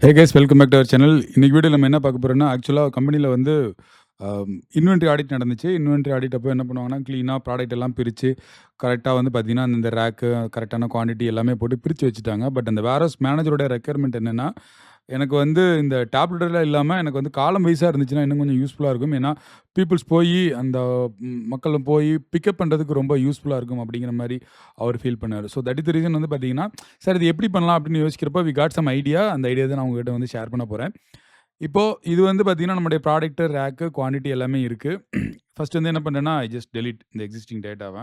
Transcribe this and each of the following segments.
Hey guys welcome back to our channel. இன்னைக்கு வீடியோல நம்ம என்ன பார்க்க போறோம்னா, ஆக்சுவலா கம்பெனில வந்து இன்வென்டரி ஆடிட் நடந்துச்சு. இன்வென்டரி ஆடிட் அப்போ என்ன பண்ணுவாங்கன்னா, கிளீனா ப்ராடக்ட் எல்லாம் பிரிச்சு, கரெக்ட்டா வந்து பார்த்தீங்கன்னா, இந்த ரேக்கு, கரெக்ட்டான குவான்டிட்டி எல்லாமே போட்டு பிரிச்சு வச்சுட்டாங்க. பட் அந்த வேர்ஹவுஸ் மேனேஜரோட ரெக்யர்மென்ட் என்னன்னா, எனக்கு வந்து இந்த டேப்லெட்லாம் இல்லாம எனக்கு வந்து காலம் வைஸா இருந்துச்சுன்னா இன்னும் கொஞ்சம் யூஸ்ஃபுல்லா இருக்கும். ஏன்னா, பீப்பிள்ஸ் போயி அந்த மக்கள் போயி பிக்கப் பண்றதுக்கு ரொம்ப யூஸ்ஃபுல்லா இருக்கும் அப்படிங்கிற மாரி அவர் ஃபீல் பண்ணாரு. So that is the reason வந்து பார்த்தீங்கன்னா, சார் இது எப்படி பண்ணலாம் அப்படின்னு யோசிக்கிறப்போ, வி காட் சம் ஐடியா. அந்த ஐடியா தான் நான் உங்ககிட்ட வந்து ஷேர் பண்ண போறேன். இப்போ இது வந்து பார்த்தீங்கன்னா, நம்முடைய ப்ராடக்ட், ரேக்கு, குவான்டிட்டி எல்லாமே இருக்கு. ஃபர்ஸ்ட் வந்து என்ன பண்றேன்னா, ஐ ஜஸ்ட் டெலீட் இந்த எக்ஸிஸ்டிங் டேட்டாவ.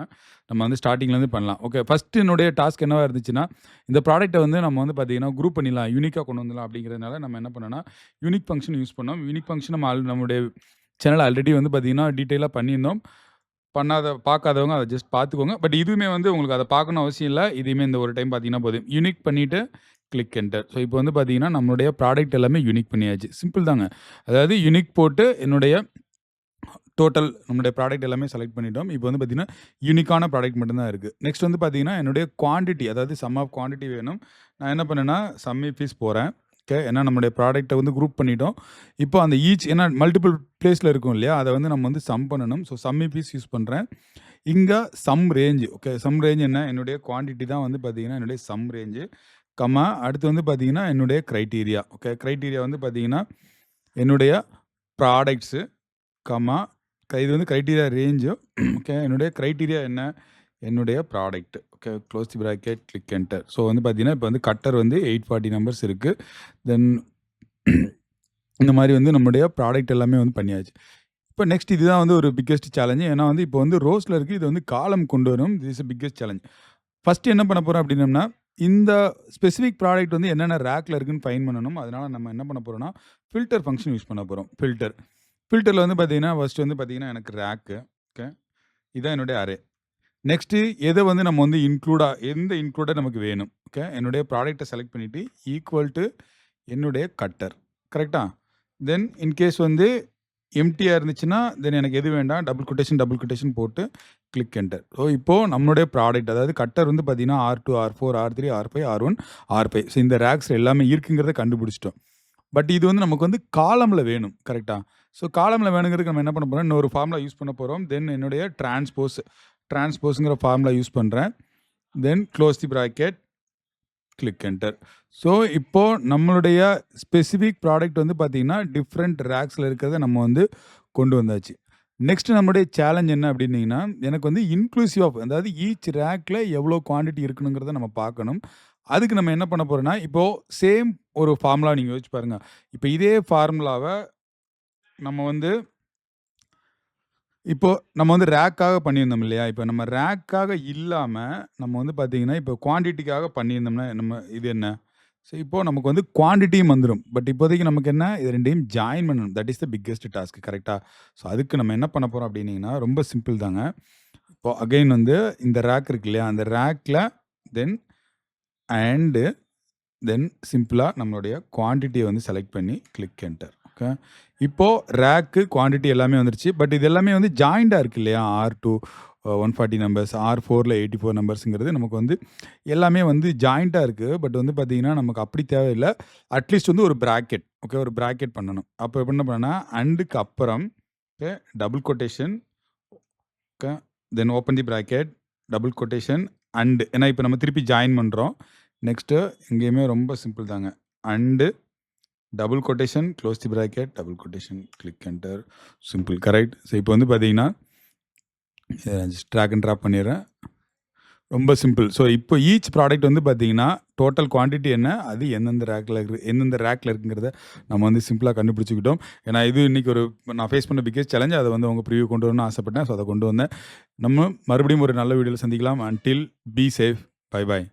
நம்ம வந்து ஸ்டார்ட்டிங்லேருந்து பண்ணலாம். ஓகே. ஃபர்ஸ்ட் என்னுடைய டாஸ்க் என்னவா இருந்துச்சுன்னா, இந்த ப்ராடக்ட்ட வந்து நம்ம வந்து பார்த்தீங்கன்னா, குரூப் பண்ணிடலாம். யூனிக்கா கொண்டு வந்துடலாம் அப்படிங்கிறதுனால நம்ம என்ன பண்ணோம்னா, யூனிக் ஃபங்ஷன் யூஸ் பண்ணோம். யூனிக் ஃபங்ஷன் நம்மளுடைய சேனல் ஆல்ரெடி வந்து பார்த்தீங்கன்னா, டீட்டெயிலா பண்ணியிருந்தோம். பார்க்காதவங்க அத ஜஸ்ட் பார்த்துக்கோங்க. பட் இதுவுமே வந்து உங்களுக்கு அத பார்க்கணும்னு அவசியம் இல்ல. இதையுமே இந்த ஒரு டைம் பார்த்தீங்கன்னா போதும். யூனிக் பண்ணிட்டு கிளிக் என்டர். ஸோ இப்போ வந்து பார்த்தீங்கன்னா, நம்மளுடைய ப்ராடக்ட் எல்லாமே யூனிக் பண்ணியாச்சு. சிம்பிள் தாங்க. அதாவது யூனிக் போட்டு என்னுடைய டோட்டல் நம்முடைய ப்ராடக்ட் எல்லாமே செலக்ட் பண்ணிட்டோம். இப்போ வந்து பார்த்தீங்கன்னா, யூனிக்கான ப்ராடக்ட் மட்டும் தான் இருக்கு. நெக்ஸ்ட் வந்து பார்த்தீங்கன்னா, என்னுடைய குவான்டிட்டி அதாவது சம் ஆஃப் குவான்டிட்டி வேணும். நான் என்ன பண்ணேன்னா, சம்மி பீஸ் போறேன். ஓகே. ஏன்னா நம்முடைய ப்ராடக்ட்ட வந்து குரூப் பண்ணிட்டோம். இப்போ அந்த ஏன்னா மல்டிபிள் பிளேஸ்ல இருக்கும் இல்லையா? அத வந்து நம்ம வந்து சம் பண்ணணும். ஸோ சம்மி பீஸ் யூஸ் பண்றேன். இங்க some range okay. Some range என்ன? என்னுடைய குவான்டிட்டி தான் வந்து பார்த்தீங்கன்னா, என்னுடைய சம் ரேஞ்ச். அடுத்து வந்து பார்த்தீங்கன்னா, என்னுடைய கிரைட்டீரியா. ஓகே. கிரைட்டீரியா வந்து பார்த்தீங்கன்னா, என்னுடைய ப்ராடக்ட்ஸு, கமா இது வந்து கிரைட்டீரியா ரேஞ்சு. ஓகே. என்னுடைய கிரைட்டீரியா என்ன? என்னுடைய product. Okay. Close the bracket, click enter. So வந்து பார்த்தீங்கன்னா, இப்போ வந்து கட்டர் வந்து 840 நம்பர்ஸ் இருக்கு. தென் இந்த மாரி வந்து நம்முடைய ப்ராடக்ட் எல்லாமே வந்து பண்ணியாச்சு. இப்போ நெக்ஸ்ட் இதுதான் வந்து ஒரு பிக்கெஸ்ட் சேலஞ்ச். ஏன்னா வந்து இப்போ வந்து ரோஸ்ல இருக்கு. இது வந்து காலம் கொண்டு வரும். This is biggest challenge. First என்ன பண்ண போறோம் அப்படின்னம்னா, இந்த ஸ்பெசிஃபிக் ப்ராடக்ட் வந்து என்னென்ன ரேக்ல இருக்குன்னு ஃபைண்ட் பண்ணணும். அதனால நம்ம என்ன பண்ண போறோம்னா, ஃபில்டர் ஃபங்ஷன் யூஸ் பண்ண போறோம். ஃபில்டர்ல வந்து பார்த்தீங்கன்னா, ஃபர்ஸ்ட் வந்து பார்த்தீங்கன்னா, எனக்கு ரேக்கு. ஓகே. இதான் என்னுடைய அரே. நெக்ஸ்ட்டு எத வந்து நம்ம வந்து எந்த இன்க்ளூடர் நமக்கு வேணும். ஓகே. என்னுடைய ப்ராடக்ட்ட செலக்ட் பண்ணிட்டு, ஈக்குவல் டூ என்னுடைய கட்டர். கரெக்ட்டா? தென் இன்கேஸ் வந்து எம்ப்டியா இருந்துச்சுன்னா, தென் எனக்கு எது வேண்டாம். டபுள் கொட்டேஷன் போட்டு கிளிக் என்டர். ஸோ இப்போ நம்மளுடைய ப்ராடக்ட் அதாவது கட்டர் வந்து பார்த்தீங்கன்னா, R2, R4, R3, R5, R1, R5. So இந்த ரேக்ஸ் எல்லாமே இருக்குங்கிறத கண்டுபிடிச்சுட்டோம். பட் இது வந்து நமக்கு வந்து காலம்ல வேணும். கரெக்ட்டா? ஸோ காலம்ல வேணுங்கிறதுக்கு நம்ம என்ன பண்ண போறோம், இன்னொரு ஃபார்முலா யூஸ் பண்ண போறோம். தென் என்னுடைய டிரான்ஸ்போஸ்ங்கிற ஃபார்முலா யூஸ் பண்றேன். தென் close the bracket, click enter. So இப்போ நம்மளுடைய ஸ்பெசிஃபிக் ப்ராடக்ட் வந்து பார்த்தீங்கன்னா, டிஃப்ரெண்ட் ரேக்ஸ்ல இருக்கிறத நம்ம வந்து கொண்டு வந்தாச்சு. நெக்ஸ்ட் நம்முடைய சேலஞ்ச் என்ன அப்படின்னீங்கன்னா, எனக்கு வந்து இன்க்ளூசிவ் ஆஃப் அதாவது ஈச் ரேக்ல எவ்வளோ குவான்டிட்டி இருக்கணுங்கிறத நம்ம பார்க்கணும். அதுக்கு நம்ம என்ன பண்ண போறோம்னா, இப்போ சேம் ஒரு ஃபார்முலா நீங்க யோசிச்சு பாருங்க. இப்போ இதே ஃபார்முலாவ நம்ம வந்து இப்போ நம்ம வந்து ரேக்காக பண்ணியிருந்தோம் இல்லையா? இப்போ நம்ம ரேக்காக இல்லாம, நம்ம வந்து பார்த்தீங்கன்னா, இப்போ குவான்டிட்டிக்காக பண்ணியிருந்தோம்னா, இது என்ன? ஸோ இப்போ நமக்கு வந்து குவான்டிட்டியும் வந்துரும். பட் இப்போதைக்கு நமக்கு என்ன? இது 2யும் ஜாயின் பண்ணணும். That is the biggest task கரெக்ட்டா? ஸோ அதுக்கு நம்ம என்ன பண்ண போறோம் அப்டின்னீங்கன்னா, ரொம்ப சிம்பிள் தாங்க. இப்போ அகைன் வந்து இந்த ரேக் இருக்கு இல்லையா? அந்த ரேக்ல தென் அண்ட் தென் சிம்பிளா நம்மளுடைய குவான்டிட்டிய வந்து செலக்ட் பண்ணி கிளிக் என்டர். ஓகே. இப்போ ரேக்கு, குவான்டிட்டி எல்லாமே வந்துருச்சு. பட் இது எல்லாமே வந்து ஜாயின்டா இருக்கு இல்லையா? R2 140 நம்பர்ஸ், R4ல 84 நம்பர்ஸ்ங்கிறது நமக்கு வந்து எல்லாமே வந்து ஜாயின்ட்டா இருக்கு. பட் வந்து பார்த்தீங்கன்னா, நமக்கு அப்படி தேவையில்ல. அட்லீஸ்ட் வந்து ஒரு பிராக்கெட் ஓகே. ஒரு பிராக்கெட் பண்ணணும். அப்போ என்ன பண்ணேன்னா, அண்டுக்கு அப்புறம் okay. Double quotation okay. Then open the bracket, double quotation ஏன்னா இப்போ நம்ம திருப்பி ஜாயின் பண்றோம். நெக்ஸ்ட்டு இங்கேயுமே ரொம்ப சிம்பிள் தாங்க. And double quotation, close the bracket, double quotation, click enter. Simple correct. So இப்போ வந்து பார்த்தீங்கன்னா, ஜஸ்ட் ட்ராக் அண்ட் ட்ராப் பண்ணிடுறேன். ரொம்ப சிம்பிள். ஸோ இப்போ ஈச் ப்ராடக்ட் வந்து பார்த்தீங்கன்னா, டோட்டல் குவான்டிட்டி என்ன? அது எந்தெந்த ரேக்ல இருக்குங்கிறத நம்ம வந்து சிம்பிளா கண்டுபிடிச்சுக்கிட்டோம். ஏன்னா இது இன்னைக்கு நான் ஃபேஸ் பண்ண பிக்கெஸ்ட் சேலஞ்ச். அத வந்து உங்க ப்ரிவ்யூ கொண்டு வரணும்னு ஆசைப்பட்டேன். ஸோ அத கொண்டு வந்தேன். நம்ம மறுபடியும் ஒரு நல்ல வீடியோல சந்திக்கலாம். Until be safe. Bye bye.